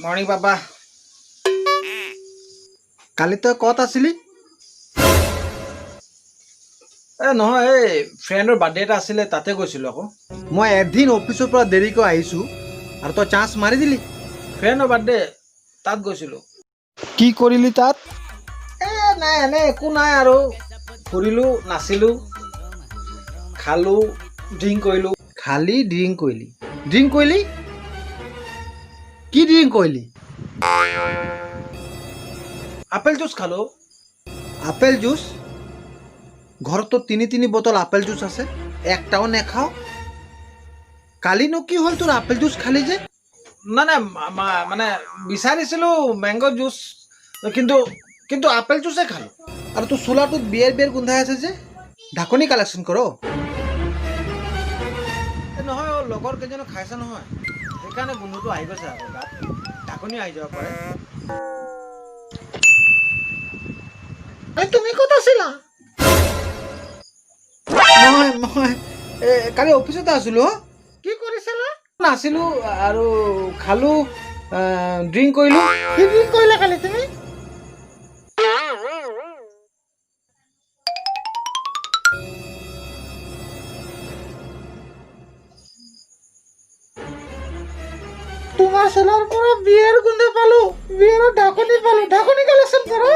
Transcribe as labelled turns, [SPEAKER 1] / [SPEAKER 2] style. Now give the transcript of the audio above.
[SPEAKER 1] Morning papa. কালি তই ক'ত আছিলি? নহয়, এই ফ্ৰেণ্ডৰ বাৰ্থডে এটা আছিলে, তাতে গৈছিলোঁ আকৌ। মই এদিন অফিচৰ পৰা দেৰিকৈ আহিছোঁ আৰু তই চান্স মাৰি দিলি। ফ্ৰেণ্ডৰ বাৰ্থডে, তাত গৈছিলোঁ। কি কৰিলি তাত? নাই এনে একো নাই আৰু ফুৰিলোঁ, নাচিলোঁ, খালোঁ, ড্ৰিংক কৰিলোঁ। খালি ড্ৰিংক কৰিলি? ড্ৰিংক কৰিলি? কি ড্ৰিংক কৰিলি? আপেল জুচ খালোঁ। Apple juice? ঘৰততো তিনি বটল আপেল জুচ আছে, একটাও নেখাও। কালিনো কি হ'ল তোৰ আপেল জুচ খালি যে? নাই মানে বিচাৰিছিলোঁ মেংগ' জুচ, কিন্তু আপেল জুচে খালোঁ। আৰু তোৰ চোলাটোত বিয়েৰ গোন্ধাই আছে যে, ঢাকনি কালেকশ্যন কৰ। নহয় লগৰ কেইজনে খাইছে নহয়, সেইকাৰণে গোন্ধটো আহি গৈছে আকৌ গাত। ঢাকনি আহি যাব পাৰে। তুমি ক'ত আছিলা? মই কালি অফিচতে আছিলোঁ। কি কৰিছিলা? নাছিলোঁ আৰু খালোঁ, ড্ৰিংক কৰিলোঁ। কি ড্ৰিংক কৰিলা কালি তুমি? তোমাৰ চোলাৰ পৰা বিয়েৰ গোন্ধ পালোঁ, বিয়েৰৰ ঢাকনি পালোঁ, ঢাকনি কালেকশ্যন কৰা।